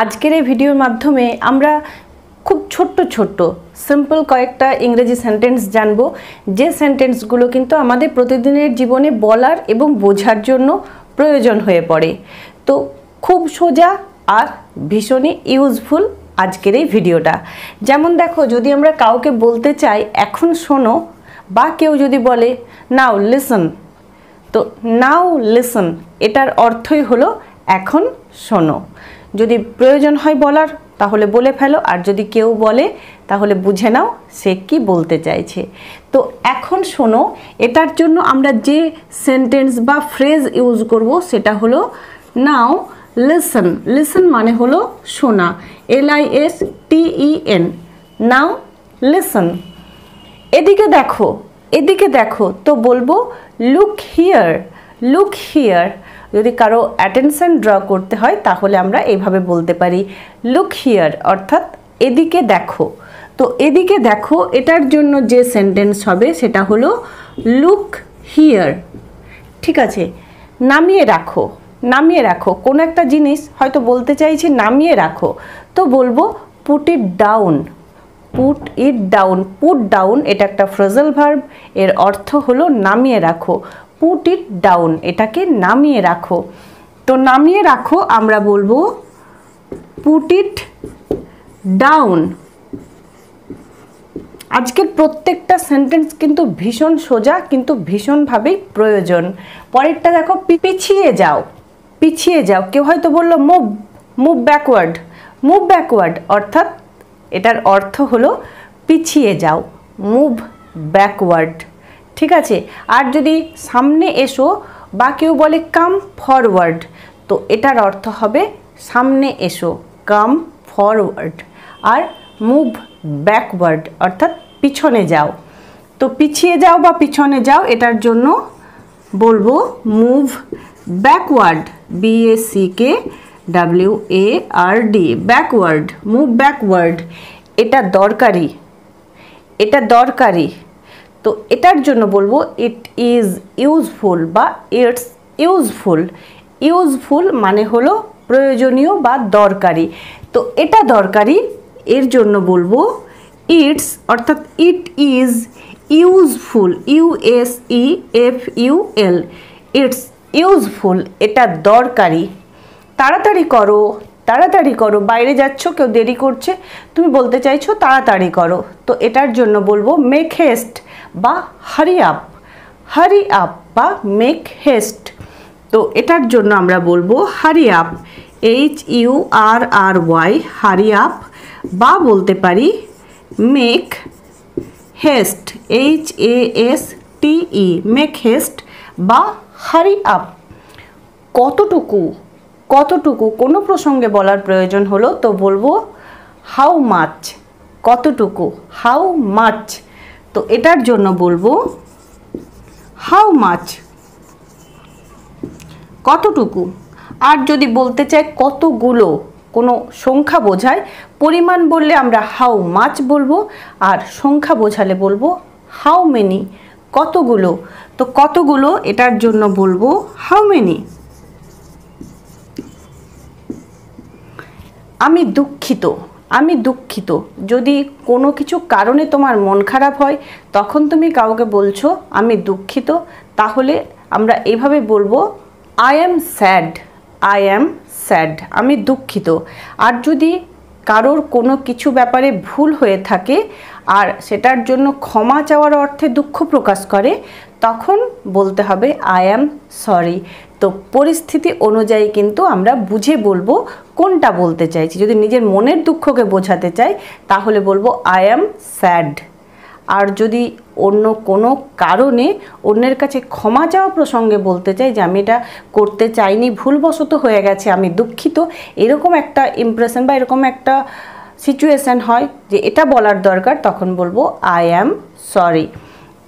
আজকের এই ভিডিওর মাধ্যমে আমরা খুব ছোট্ট ছোট্ট সিম্পল কয়েকটা ইংরেজি সেন্টেন্স জানবো, যে সেন্টেন্সগুলো কিন্তু আমাদের প্রতিদিনের জীবনে বলার এবং বোঝার জন্য প্রয়োজন হয়ে পড়ে। তো খুব সোজা আর ভীষণই ইউজফুল আজকের এই ভিডিওটা। যেমন দেখো, যদি আমরা কাউকে বলতে চাই এখন শোনো, বা কেউ যদি বলে নাও লিসন, তো নাও লিসন এটার অর্থই হলো এখন শোনো। যদি প্রয়োজন হয় বলার তাহলে বলে ফেলো, আর যদি কেউ বলে তাহলে বুঝে নাও সে কি বলতে চাইছে। তো এখন শোনো এটার জন্য আমরা যে সেন্টেন্স বা ফ্রেজ ইউজ করব সেটা হলো নাও লিসন। লিসন মানে হলো শোনা, LISTEN, নাও লিসন। এদিকে দেখো, এদিকে দেখো, তো বলবো লুক হিয়ার। Look here. যদি কারো অ্যাটেনশন ড্র করতে হয় তাহলে আমরা এইভাবে বলতে পারি লুক হিয়ার, অর্থাৎ এদিকে দেখো। তো এদিকে দেখো এটার জন্য যে সেন্টেন্স হবে সেটা হলো লুক হিয়ার। ঠিক আছে, নামিয়ে রাখো। নামিয়ে রাখো, কোনো একটা জিনিস হয়তো বলতে চাইছি নামিয়ে রাখো, তো বলবো put it down. Put it down. Put down এটা একটা ফ্রেজাল ভার্ব, এর অর্থ হলো নামিয়ে রাখো। পুট ইট ডাউন, এটাকে নামিয়ে রাখো। তো নামিয়ে রাখো আমরা বলবো পুট ইট ডাউন। আজকের প্রত্যেকটা সেন্টেন্স কিন্তু ভীষণ সোজা, কিন্তু ভীষণভাবেই প্রয়োজন। পরেরটা দেখো, পিছিয়ে যাও। পিছিয়ে যাও। কেউ হয়তো বললো move, move backward. Move backward অর্থাৎ এটার অর্থ হলো পিছিয়ে যাও, মুভ ব্যাকওয়ার্ড। ঠিক আছে, আর যদি সামনে এসো বা কেউ বলে কাম ফরওয়ার্ড, তো এটার অর্থ হবে সামনে এসো, কাম ফরওয়ার্ড। আর মুভ ব্যাকওয়ার্ড অর্থাৎ পিছনে যাও। তো পিছিয়ে যাও বা পিছনে যাও এটার জন্য বলবো move backward, BACKWARD, backward, move backward. এটা দরকারি, এটা দরকারি। তো এটার জন্য বলবো ইট ইজ ইউজফুল বা ইটস ইউজফুল। ইউজফুল মানে হলো প্রয়োজনীয় বা দরকারি। তো এটা দরকারি, এর জন্য বলবো ইটস, অর্থাৎ it is useful, USEFUL, it's useful, এটা দরকারি। তাড়াতাড়ি করো, তাড়াতাড়ি করো। বাইরে যাচ্ছ, কেউ দেরি করছে, তুমি বলতে চাইছো তাড়াতাড়ি করো, তো এটার জন্য বলবো মেক হেস্ট বা হারি আপ। হারি আপ বা মেক হেস্ট। তো এটার জন্য আমরা বলবো hurry up, HURRY, hurry up, বা বলতে পারি make heist, HASTE, make heist বা হারি আপ। কতটুকু, কতটুকু কোনো প্রসঙ্গে বলার প্রয়োজন হলো তো বলবো হাউ মাচ। কতটুকু, হাউ মাচ। তো এটার জন্য বলবো হাউ মাচ, কতটুকু। আর যদি বলতে চাই কতগুলো, কোনো সংখ্যা বোঝায়, পরিমাণ বললে আমরা হাউ মাচ বলবো, আর সংখ্যা বোঝালে বলবো হাউ মেনি, কতগুলো। তো কতগুলো এটার জন্য বলবো হাউ মেনি। আমি দুঃখিত। আমি দুঃখিত। যদি কোনো কিছু কারণে তোমার মন খারাপ হয় তখন তুমি কাউকে বলছো আমি দুঃখিত, তাহলে আমরা এইভাবে বলবো I am sad. I am sad, আমি দুঃখিত। আর যদি কারোর কোনো কিছু ব্যাপারে ভুল হয়ে থাকে আর সেটার জন্য ক্ষমা চাওয়ার অর্থে দুঃখ প্রকাশ করে, তখন বলতে হবে আই অ্যাম সরি। তো পরিস্থিতি অনুযায়ী কিন্তু আমরা বুঝে বলবো কোনটা বলতে চাইছি। যদি নিজের মনের দুঃখকে বোঝাতে চাই তাহলে বলবো আই অ্যাম স্যাড। আর যদি অন্য কোনো কারণে অন্যের কাছে ক্ষমা চাওয়া প্রসঙ্গে বলতে চাই যে আমি এটা করতে চাইনি, ভুলবশত হয়ে গেছে, আমি দুঃখিত, এরকম একটা ইমপ্রেশন বা এরকম একটা সিচুয়েশান হয় যে এটা বলার দরকার, তখন বলবো আই অ্যাম সরি।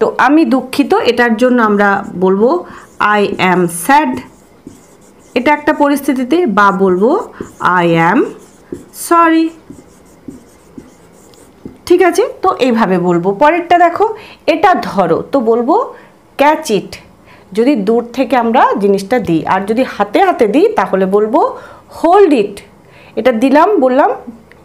তো আমি দুঃখিত এটার জন্য আমরা বলবো আই অ্যাম স্যাড, এটা একটা পরিস্থিতিতে, বা বলবো আই অ্যাম সরি। ঠিক আছে, তো এইভাবে বলবো। পরেরটা দেখো, এটা ধরো, তো বলবো ক্যাচ ইট। যদি দূর থেকে আমরা জিনিসটা দিই, আর যদি হাতে হাতে দিই তাহলে বলবো হোল্ড ইট, এটা দিলাম, বললাম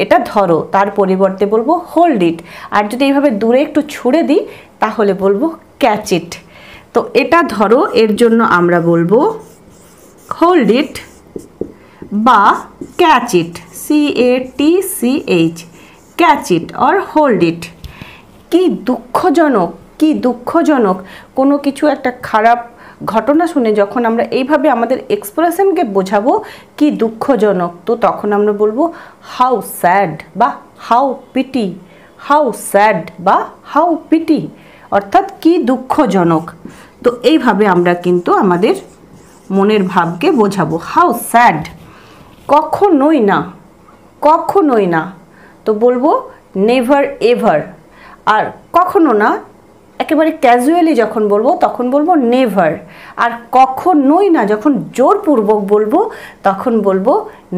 এটা ধরো, তার পরিবর্তে বলবো হোল্ড ইট। আর যদি এইভাবে দূরে একটু ছুঁড়ে দিই তাহলে বলবো ক্যাচ ইট। তো এটা ধরো, এর জন্য আমরা বলবো হোল্ড ইট বা catch it, CATCH, catch it or hold it. কি দুঃখজনক, কি দুঃখজনক কোনো কিছু একটা খারাপ ঘটনা শুনে যখন আমরা এইভাবে আমাদের এক্সপ্রেশনকে বোঝাবো কি দুঃখজনক, তো তখন আমরা বলবো হাউ স্যাড বা হাউ পিটি, হাউ স্যাড বা হাউ পিটি, অর্থাৎ কি দুঃখজনক। তো এইভাবে আমরা কিন্তু আমাদের মনের ভাবকে বোঝাবো। হাউ স্যাড, কখনোই না, কখনোই না, তো বলবো নেভার এভার। আর কখনো না একেবারে ক্যাজুয়ালি যখন বলবো তখন বলবো নেভার। আর কখনোই না যখন জোরপূর্বক বলবো তখন বলবো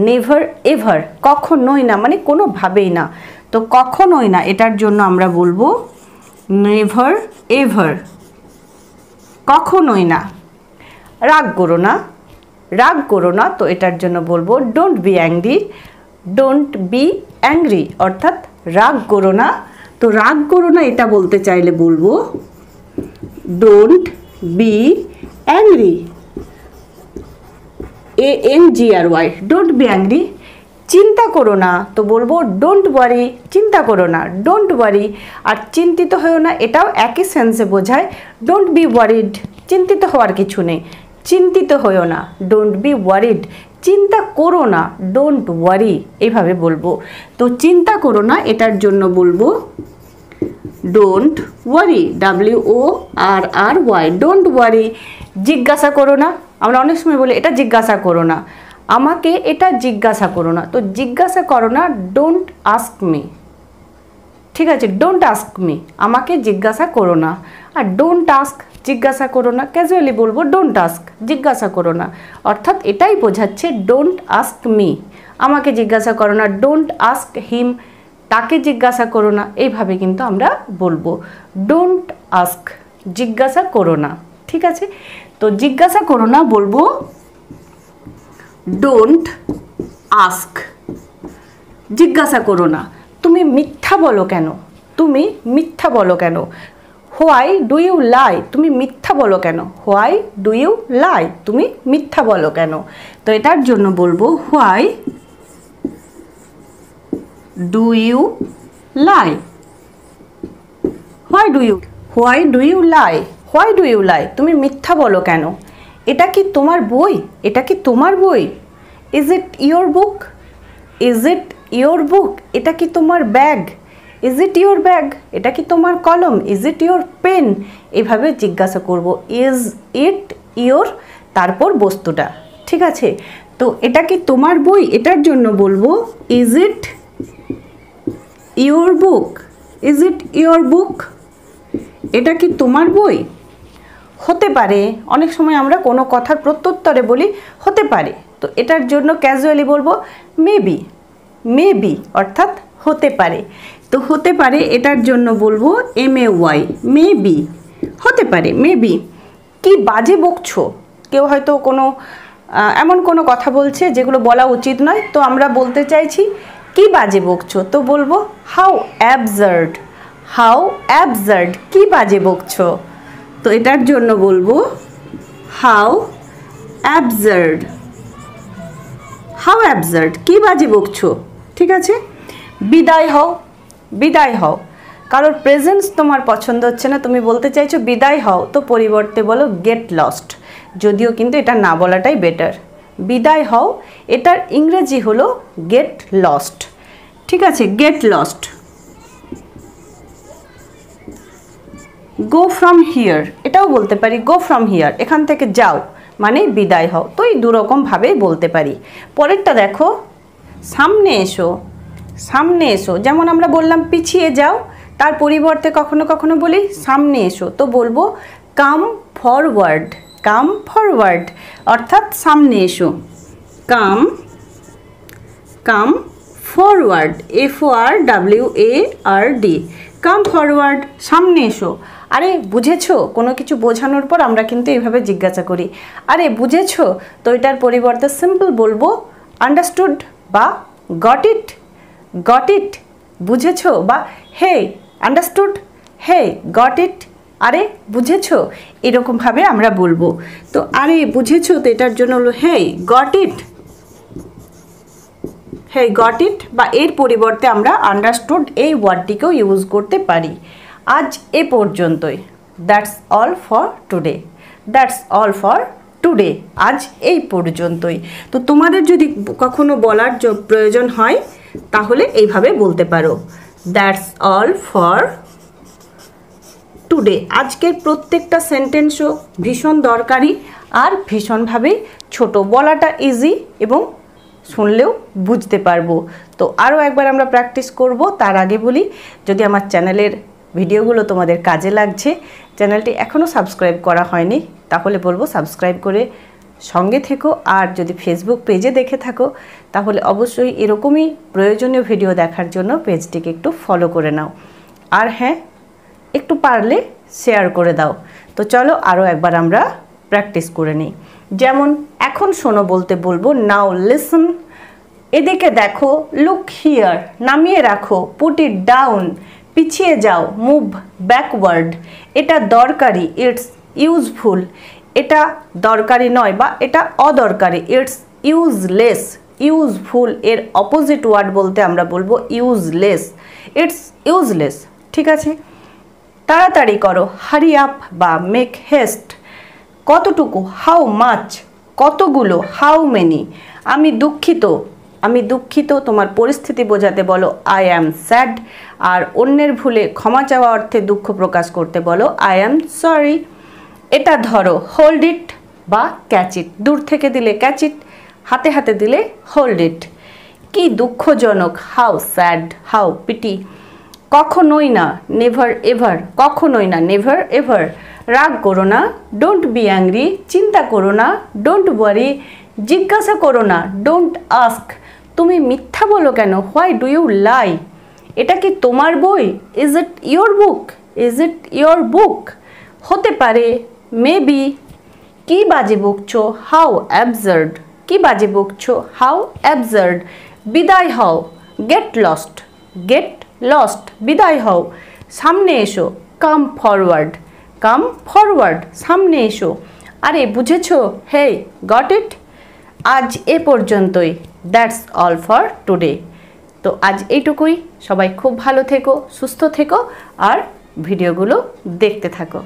নেভার এভার। কখনোই না মানে কোনোভাবেই না, তো কখনোই না এটার জন্য আমরা বলবো নেভার এভার, কখনোই না। রাগ করো না, রাগ করো না, তো এটার জন্য বলবো don't be angry, don't be angry, অর্থাৎ রাগ করো না। তো রাগ করো না এটা বলতে চাইলে বলবো don't be angry, ANGRY, don't be angry. চিন্তা করো না, তো বলবো ডোন্ট ওয়ারি, চিন্তা করো না, ডোন্ট ওয়ারি। আর চিন্তিত হয়েও না এটাও একই সেন্সে বোঝায়, ডোন্ট বি ওয়ারিড, চিন্তিত হওয়ার কিছু নেই, চিন্তিত হয়েও না, ডোন্ট বি ওয়ারিড। চিন্তা করো না, ডোন্ট ওয়ারি, এইভাবে বলবো। তো চিন্তা করো না এটার জন্য বলবো don't worry, WORRY, don't worry. জিজ্ঞাসা করো না, আমরা অনেক সময় বলি এটা জিজ্ঞাসা করো না, আমাকে এটা জিজ্ঞাসা করো না, তো জিজ্ঞাসা করো না ডোন্ট আস্ক মি, ঠিক আছে, ডোন্ট আস্ক মি, আমাকে জিজ্ঞাসা করো না। আর ডোন্ট আস্ক, জিজ্ঞাসা করো না, ক্যাজুয়ালি বলবো ডোন্ট আস্ক, জিজ্ঞাসা করো না, অর্থাৎ এটাই বোঝাচ্ছে ডোন্ট আস্ক মি, আমাকে জিজ্ঞাসা করো না, ডোন্ট আস্ক হিম, তাকে জিজ্ঞাসা করো না। এইভাবে কিন্তু আমরা বলবো ডোন্ট আস্ক, জিজ্ঞাসা করো না, ঠিক আছে। তো জিজ্ঞাসা করো না বলবো ডোন্ট আস্ক, জিজ্ঞাসা করো না। তুমি মিথ্যা বলো কেন, তুমি মিথ্যা বলো কেন, হোয়াই ডু ইউ লাই, তুমি মিথ্যা বলো কেন, হোয়াই ডু ইউ লাই, তুমি মিথ্যা বলো কেন। তো এটার জন্য বলবো why do you lie, why do you, why do you lie, why do you lie, তুমি মিথ্যা বলো কেন। এটা কি তোমার বই, এটা কি তোমার বই, is it your book, is it your book, এটা কি তোমার bag, is it your bag, এটা কি তোমার কলম, ইজ ইট ইয়োর পেন। এভাবে জিজ্ঞাসা করব, ইজ ইট ইয়োর, তারপর বস্তুটা, ঠিক আছে। তো এটা কি তোমার বই, এটার জন্য বলবো is it your book, is it your book, এটা কি তোমার বই। হতে পারে, অনেক সময় আমরা কোনো কথার প্রত্যুত্তরে বলি হতে পারে, তো এটার জন্য ক্যাজুয়ালি বলবো মেবি, মেবি, অর্থাৎ হতে পারে। তো হতে পারে এটার জন্য বলবো MAY, মেবি, হতে পারে, মেবি। কি বাজে বকছো, কেউ হয়তো কোনো এমন কোনো কথা বলছে যেগুলো বলা উচিত নয়, তো আমরা বলতে চাইছি কি বাজে বকছো, তো বলবো হাউ অ্যাবসার্ড, হাউ অ্যাবসার্ড, কি বাজে বকছো। তো এটার জন্য বলবো হাউ অ্যাবসার্ড, হাউ অ্যাবসার্ড, কি বাজে বকছো, ঠিক আছে। বিদায় হও, বিদায় হও, কারোর প্রেজেন্স তোমার পছন্দ হচ্ছে না, তুমি বলতে চাইছো বিদায় হও, তো পরিবর্তে বলো গেট লস্ট, যদিও কিন্তু এটা না বলাটাই বেটার। বিদায় হও, এটার ইংরেজি হলো গেট লস্ট, ঠিক আছে, get lost. Go from here, এটাও বলতে পারি গো ফ্রম হিয়ার, এখান থেকে যাও, মানে বিদায় হও। তো এই দুরকমভাবেই বলতে পারি। পরেরটা দেখো, সামনে এসো, সামনে এসো, যেমন আমরা বললাম পিছিয়ে যাও, তার পরিবর্তে কখনো কখনো বলি সামনে এসো, তো বলবো কাম ফরওয়ার্ড, কাম ফরওয়ার্ড, অর্থাৎ সামনে এসো, come, come forward, FORWARD, come forward, সামনে এসো। আরে বুঝেছো, কোনো কিছু বোঝানোর পর আমরা কিন্তু এইভাবে জিজ্ঞাসা করি আরে বুঝেছো, তো এটার পরিবর্তে সিম্পল বলবো আন্ডারস্টুড বা গট ইট বুঝেছো, বা হে আন্ডারস্টুড, হে গট ইট, আরে বুঝেছো, এরকমভাবে আমরা বলবো। তো আরে বুঝেছো, তো এটার জন্য হলো হে got it, hey got it, বা এর পরিবর্তে আমরা আন্ডারস্টুড এই ওয়ার্ডটিকেও ইউজ করতে পারি। আজ এ পর্যন্তই, that's all for today, that's all for today, আজ এই পর্যন্তই। তো তোমাদের যদি কখনো বলার প্রয়োজন হয় তাহলে এইভাবে বলতে পারো, দ্যাটস অল ফর টুডে। আজকের প্রত্যেকটা সেন্টেন্সও ভীষণ দরকারি আর ভীষণভাবে ছোট, বলাটা ইজি এবং শুনলেও বুঝতে পারবো। তো আরও একবার আমরা প্র্যাকটিস করব। তার আগে বলি, যদি আমার চ্যানেলের ভিডিওগুলো তোমাদের কাজে লাগছে, চ্যানেলটি এখনও সাবস্ক্রাইব করা হয়নি, তাহলে বলবো সাবস্ক্রাইব করে সঙ্গে থেকো। আর যদি ফেসবুক পেজে দেখে থাকো তাহলে অবশ্যই এরকমই প্রয়োজনীয় ভিডিও দেখার জন্য পেজটিকে একটু ফলো করে নাও। আর হ্যাঁ, একটু পারলে শেয়ার করে দাও। তো চলো আরও একবার আমরা প্র্যাকটিস করে নিই। যেমন এখন শোনো বলতে বলবো নাও লিসন, এদিকে দেখো লুক হিয়ার, নামিয়ে রাখো পুট ইট ডাউন, পিছিয়ে যাও মুভ ব্যাকওয়ার্ড, এটা দরকারি ইটস ইউজফুল, এটা দরকারি নয় বা এটা অদরকারি ইটস ইউজলেস, ইউজফুল এর অপোজিট ওয়ার্ড বলতে আমরা বলবো ইউজলেস, ইটস ইউজলেস। ঠিক আছে, তাড়াতাড়ি করো হারি আপ বা মেক হেস্ট, কতটুকু হাউ মাচ, কতগুলো হাউ মেনি, আমি দুঃখিত, আমি দুঃখিত তোমার পরিস্থিতি বোঝাতে বলো আই অ্যাম স্যাড, আর অন্যের ভুলে ক্ষমা চাওয়া অর্থে দুঃখ প্রকাশ করতে বলো আই অ্যাম সরি। এটা ধরো হোল্ড ইট বা ক্যাচ ইট, দূর থেকে দিলে ক্যাচ ইট, হাতে হাতে দিলে হোল্ড ইট। কি দুঃখজনক হাউ স্যাড, হাউ পিটি, কখনোই না নেভার এভার, কখনোই না নেভার এভার, রাগ করো না ডোন্ট বি অ্যাংরি, চিন্তা করো না ডোন্ট ওয়ারি, জিজ্ঞাসা করো না ডোন্ট আস্ক, তুমি মিথ্যা বলো কেন হোয়াই ডু ইউ লাই, এটা কি তোমার বই is it your book, is it your book, হতে পারে মেবি, কি বাজে বকছো হাউ অ্যাবসার্ড, কি বাজে বকছো হাউ অ্যাবসার্ড, বিদায় হও গেট লস্ট, গেট লস্ট বিদায় হও, সামনে এসো কাম ফরওয়ার্ড, কাম ফরওয়ার্ড সামনে এসো, আরে বুঝেছো হে গট ইট। আজ এ পর্যন্তই, দ্যাটস অল ফর টুডে। তো আজ এইটুকুই, সবাই খুব ভালো থেকো, সুস্থ থেকো আর ভিডিওগুলো দেখতে থাকো।